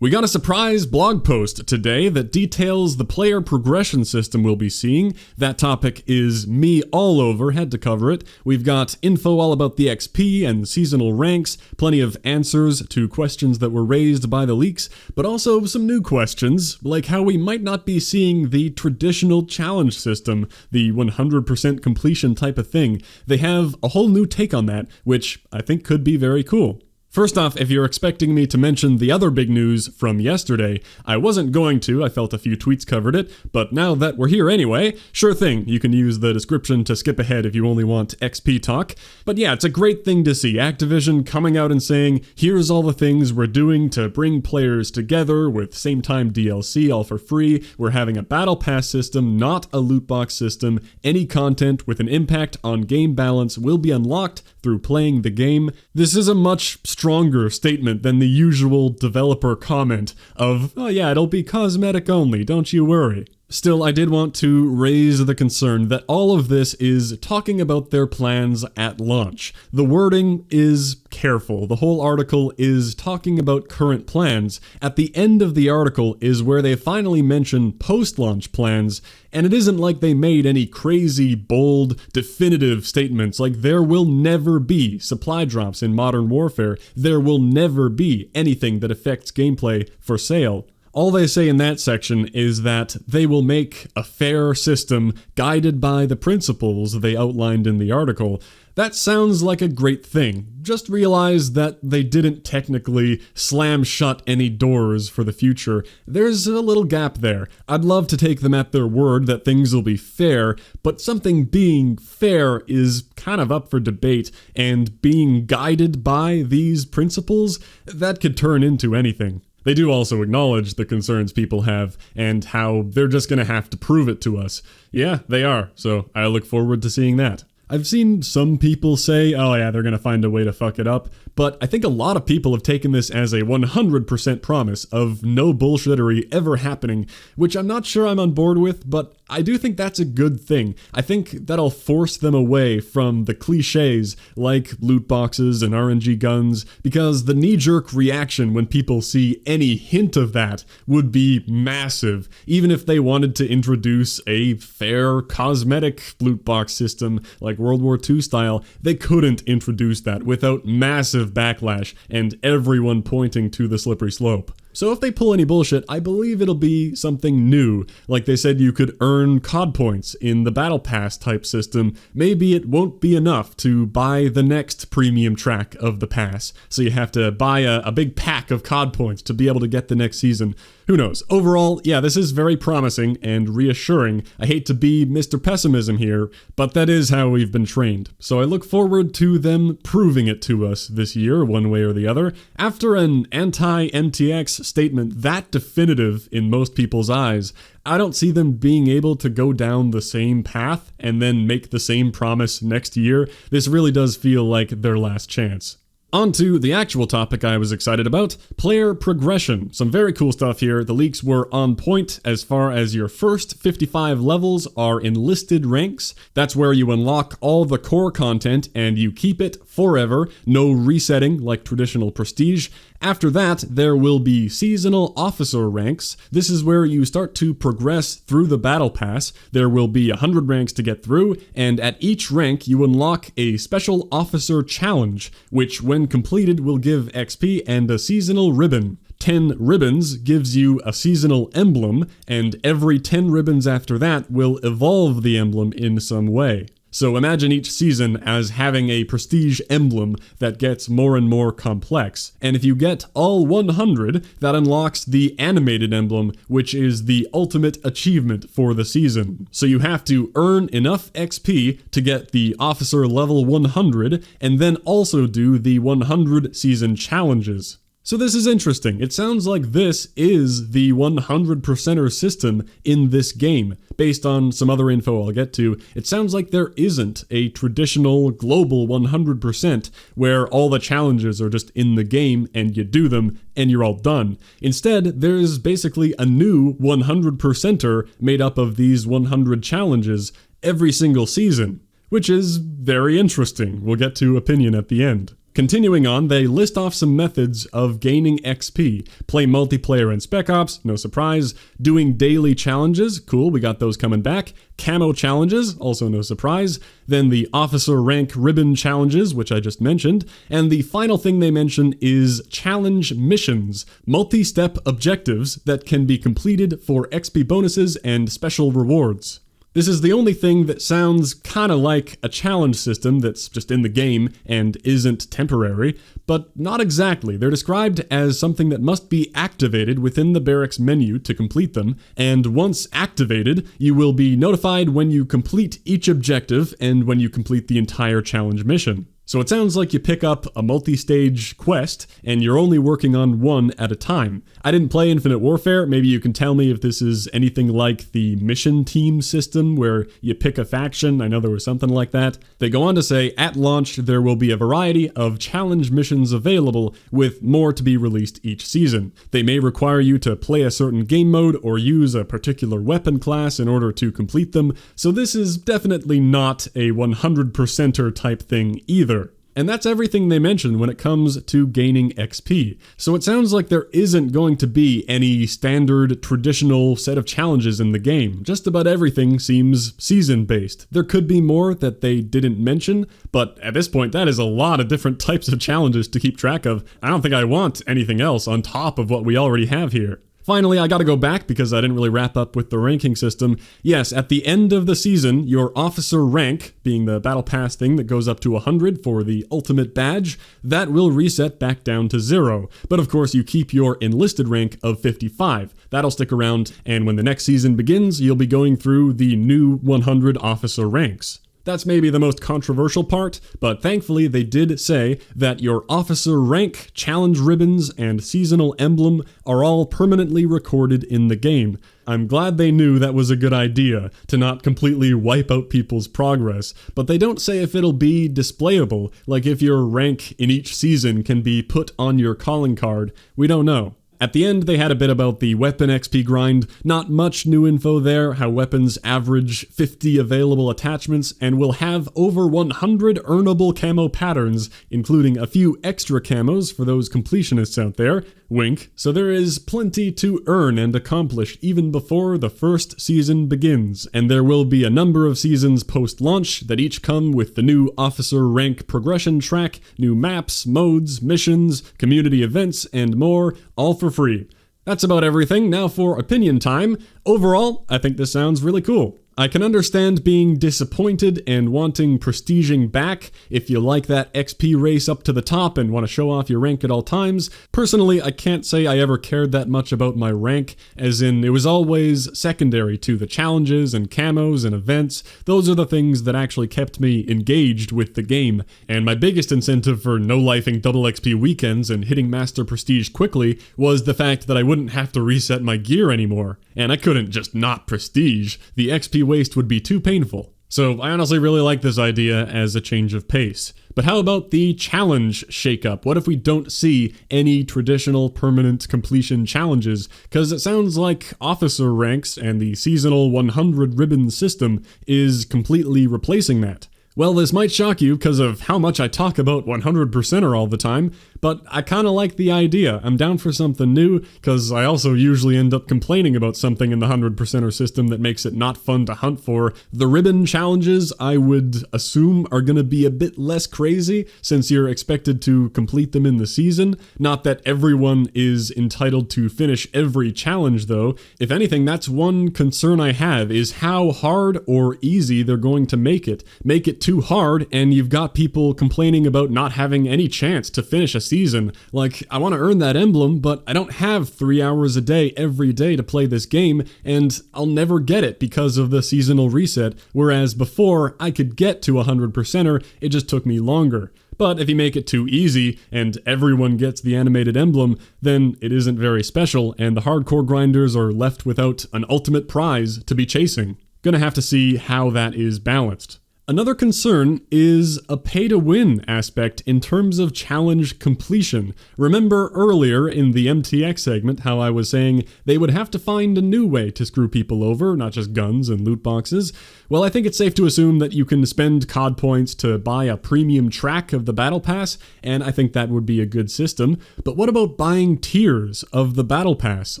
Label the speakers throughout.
Speaker 1: We got a surprise blog post today that details the player progression system we'll be seeing. That topic is me all over, had to cover it. We've got info all about the XP and seasonal ranks, plenty of answers to questions that were raised by the leaks, but also some new questions, like how we might not be seeing the traditional challenge system, the 100% completion type of thing. They have a whole new take on that, which I think could be very cool. First off, if you're expecting me to mention the other big news from yesterday, I wasn't going to, I felt a few tweets covered it, but now that we're here anyway, sure thing, you can use the description to skip ahead if you only want XP talk. But yeah, it's a great thing to see Activision coming out and saying, here's all the things we're doing to bring players together with same-time DLC all for free, we're having a battle pass system, not a loot box system, any content with an impact on game balance will be unlocked through playing the game. This is a much stronger statement than the usual developer comment of, oh yeah, it'll be cosmetic only, don't you worry. Still, I did want to raise the concern that all of this is talking about their plans at launch. The wording is careful. The whole article is talking about current plans. At the end of the article is where they finally mention post-launch plans, and it isn't like they made any crazy, bold, definitive statements like there will never be supply drops in Modern Warfare, there will never be anything that affects gameplay for sale. All they say in that section is that they will make a fair system guided by the principles they outlined in the article. That sounds like a great thing. Just realize that they didn't technically slam shut any doors for the future. There's a little gap there. I'd love to take them at their word that things will be fair, but something being fair is kind of up for debate, and being guided by these principles, that could turn into anything. They do also acknowledge the concerns people have and how they're just going to have to prove it to us. Yeah, they are, so I look forward to seeing that. I've seen some people say, oh yeah, they're going to find a way to fuck it up, but I think a lot of people have taken this as a 100% promise of no bullshittery ever happening, which I'm not sure I'm on board with, but I do think that's a good thing. I think that'll force them away from the cliches like loot boxes and RNG guns, because the knee-jerk reaction when people see any hint of that would be massive. Even if they wanted to introduce a fair cosmetic loot box system like World War II style, they couldn't introduce that without massive backlash and everyone pointing to the slippery slope. So if they pull any bullshit, I believe it'll be something new. Like they said you could earn COD points in the Battle Pass type system. Maybe it won't be enough to buy the next premium track of the pass. So you have to buy a big pack of COD points to be able to get the next season. Who knows? Overall, yeah, this is very promising and reassuring. I hate to be Mr. Pessimism here, but that is how we've been trained. So I look forward to them proving it to us this year, one way or the other. After an anti-MTX statement that definitive in most people's eyes, I don't see them being able to go down the same path and then make the same promise next year. This really does feel like their last chance. On to the actual topic I was excited about, player progression. Some very cool stuff here. The leaks were on point as far as your first 55 levels are enlisted ranks. That's where you unlock all the core content and you keep it forever, no resetting like traditional prestige. After that, there will be seasonal officer ranks. This is where you start to progress through the battle pass. There will be 100 ranks to get through, and at each rank you unlock a special officer challenge, which when completed will give XP and a seasonal ribbon. 10 ribbons gives you a seasonal emblem, and every 10 ribbons after that will evolve the emblem in some way. So imagine each season as having a prestige emblem that gets more and more complex. And if you get all 100, that unlocks the animated emblem, which is the ultimate achievement for the season. So you have to earn enough XP to get the officer level 100, and then also do the 100 season challenges. So this is interesting. It sounds like this is the 100%er system in this game. Based on some other info I'll get to, it sounds like there isn't a traditional global 100% where all the challenges are just in the game and you do them and you're all done. Instead, there's basically a new 100%er made up of these 100 challenges every single season, which is very interesting. We'll get to opinion at the end. Continuing on, they list off some methods of gaining XP. Play multiplayer in Spec Ops, no surprise. Doing daily challenges, cool, we got those coming back. Camo challenges, also no surprise. Then the officer rank ribbon challenges, which I just mentioned. And the final thing they mention is challenge missions, multi-step objectives that can be completed for XP bonuses and special rewards. This is the only thing that sounds kinda like a challenge system that's just in the game and isn't temporary, but not exactly. They're described as something that must be activated within the barracks menu to complete them, and once activated, you will be notified when you complete each objective and when you complete the entire challenge mission. So it sounds like you pick up a multi-stage quest, and you're only working on one at a time. I didn't play Infinite Warfare, maybe you can tell me if this is anything like the mission team system, where you pick a faction. I know there was something like that. They go on to say, at launch, there will be a variety of challenge missions available, with more to be released each season. They may require you to play a certain game mode, or use a particular weapon class in order to complete them, so this is definitely not a 100%er type thing either. And that's everything they mention when it comes to gaining XP. So it sounds like there isn't going to be any standard, traditional set of challenges in the game. Just about everything seems season-based. There could be more that they didn't mention, but at this point, that is a lot of different types of challenges to keep track of. I don't think I want anything else on top of what we already have here. Finally, I gotta go back because I didn't really wrap up with the ranking system. Yes, at the end of the season, your officer rank, being the battle pass thing that goes up to 100 for the ultimate badge, that will reset back down to 0. But of course, you keep your enlisted rank of 55. That'll stick around, and when the next season begins, you'll be going through the new 100 officer ranks. That's maybe the most controversial part, but thankfully they did say that your officer rank, challenge ribbons, and seasonal emblem are all permanently recorded in the game. I'm glad they knew that was a good idea, to not completely wipe out people's progress, but they don't say if it'll be displayable, like if your rank in each season can be put on your calling card. We don't know. At the end, they had a bit about the weapon XP grind. Not much new info there, how weapons average 50 available attachments and will have over 100 earnable camo patterns, including a few extra camos for those completionists out there. Wink. So there is plenty to earn and accomplish even before the first season begins, and there will be a number of seasons post-launch that each come with the new officer rank progression track, new maps, modes, missions, community events, and more, all for free. That's about everything. Now for opinion time. Overall, I think this sounds really cool. I can understand being disappointed and wanting prestiging back if you like that XP race up to the top and want to show off your rank at all times. Personally, I can't say I ever cared that much about my rank, as in it was always secondary to the challenges and camos and events. Those are the things that actually kept me engaged with the game, and my biggest incentive for no-lifing double XP weekends and hitting Master Prestige quickly was the fact that I wouldn't have to reset my gear anymore. And I couldn't just not Prestige. The XP waste would be too painful. So I honestly really like this idea as a change of pace. But how about the challenge shakeup? What if we don't see any traditional permanent completion challenges? Because it sounds like officer ranks and the seasonal 100 ribbon system is completely replacing that. Well, this might shock you because of how much I talk about 100%er all the time, but I kinda like the idea. I'm down for something new, because I also usually end up complaining about something in the 100%er system that makes it not fun to hunt for. The ribbon challenges, I would assume, are gonna be a bit less crazy, since you're expected to complete them in the season. Not that everyone is entitled to finish every challenge, though. If anything, that's one concern I have, is how hard or easy they're going to make it. Make it too hard, and you've got people complaining about not having any chance to finish a season. Like, I want to earn that emblem, but I don't have 3 hours a day every day to play this game, and I'll never get it because of the seasonal reset, whereas before I could get to 100%er, it just took me longer. But if you make it too easy, and everyone gets the animated emblem, then it isn't very special, and the hardcore grinders are left without an ultimate prize to be chasing. Gonna have to see how that is balanced. Another concern is a pay-to-win aspect in terms of challenge completion. Remember earlier in the MTX segment how I was saying they would have to find a new way to screw people over, not just guns and loot boxes? Well, I think it's safe to assume that you can spend COD points to buy a premium track of the Battle Pass, and I think that would be a good system. But what about buying tiers of the Battle Pass,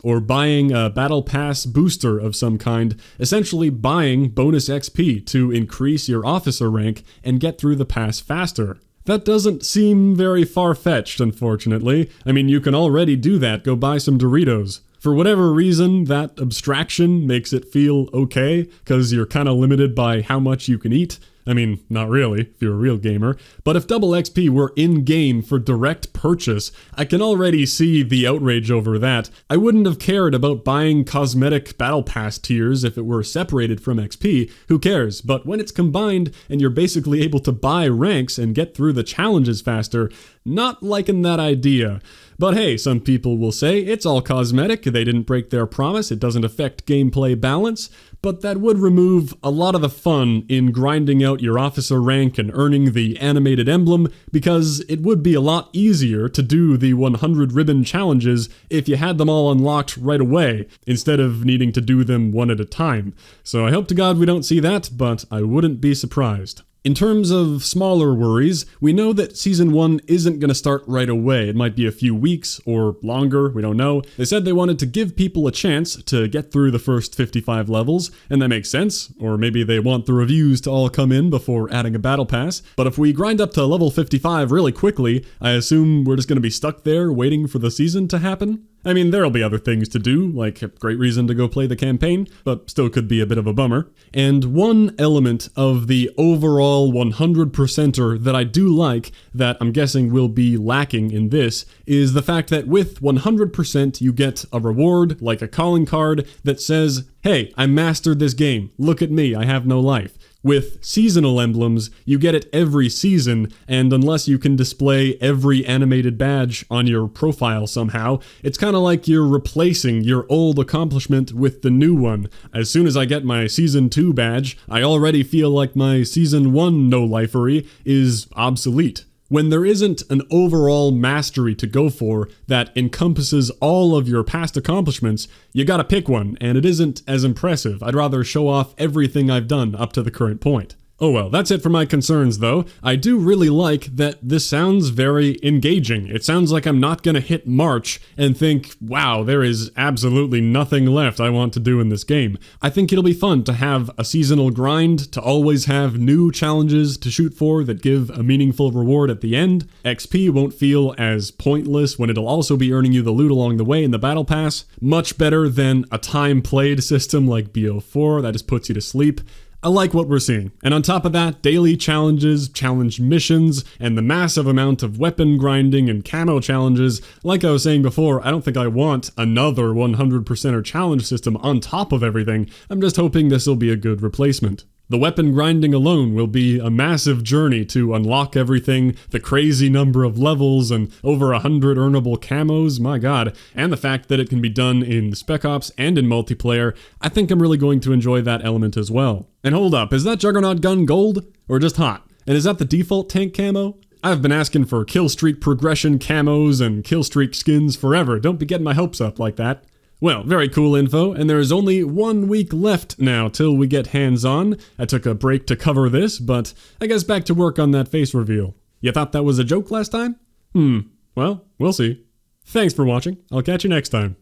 Speaker 1: or buying a Battle Pass booster of some kind, essentially buying bonus XP to increase your officer rank and get through the pass faster? That doesn't seem very far-fetched, unfortunately. I mean, you can already do that. Go buy some Doritos. For whatever reason, that abstraction makes it feel okay, because you're kind of limited by how much you can eat. I mean, not really, if you're a real gamer. But if double XP were in-game for direct purchase, I can already see the outrage over that. I wouldn't have cared about buying cosmetic Battle Pass tiers if it were separated from XP, who cares? But when it's combined and you're basically able to buy ranks and get through the challenges faster, not liking that idea. But hey, some people will say it's all cosmetic, they didn't break their promise, it doesn't affect gameplay balance, but that would remove a lot of the fun in grinding out your officer rank and earning the animated emblem, because it would be a lot easier to do the 100 ribbon challenges if you had them all unlocked right away, instead of needing to do them one at a time. So I hope to God we don't see that, but I wouldn't be surprised. In terms of smaller worries, we know that Season 1 isn't going to start right away. It might be a few weeks or longer, we don't know. They said they wanted to give people a chance to get through the first 55 levels, and that makes sense. Or maybe they want the reviews to all come in before adding a battle pass. But if we grind up to level 55 really quickly, I assume we're just going to be stuck there waiting for the season to happen? I mean, there'll be other things to do, like a great reason to go play the campaign, but still could be a bit of a bummer. And one element of the overall 100%er that I do like, that I'm guessing will be lacking in this, is the fact that with 100% you get a reward, like a calling card, that says, hey, I mastered this game, look at me, I have no life. With seasonal emblems, you get it every season, and unless you can display every animated badge on your profile somehow, it's kind of like you're replacing your old accomplishment with the new one. As soon as I get my Season 2 badge, I already feel like my Season 1 no-lifery is obsolete. When there isn't an overall mastery to go for that encompasses all of your past accomplishments, you gotta pick one, and it isn't as impressive. I'd rather show off everything I've done up to the current point. Oh well, that's it for my concerns though. I do really like that this sounds very engaging. It sounds like I'm not gonna hit March and think, wow, there is absolutely nothing left I want to do in this game. I think it'll be fun to have a seasonal grind, to always have new challenges to shoot for that give a meaningful reward at the end. XP won't feel as pointless when it'll also be earning you the loot along the way in the Battle Pass. Much better than a time-played system like BO4 that just puts you to sleep. I like what we're seeing. And on top of that, daily challenges, challenge missions, and the massive amount of weapon grinding and camo challenges. Like I was saying before, I don't think I want another 100%er challenge system on top of everything. I'm just hoping this will be a good replacement. The weapon grinding alone will be a massive journey to unlock everything, the crazy number of levels and over 100 earnable camos, my god, and the fact that it can be done in Spec Ops and in multiplayer. I think I'm really going to enjoy that element as well. And hold up, is that Juggernaut gun gold? Or just hot? And is that the default tank camo? I've been asking for killstreak progression camos and killstreak skins forever, don't be getting my hopes up like that. Well, very cool info, and there is only 1 week left now till we get hands-on. I took a break to cover this, but I guess back to work on that face reveal. You thought that was a joke last time? Well, we'll see. Thanks for watching. I'll catch you next time.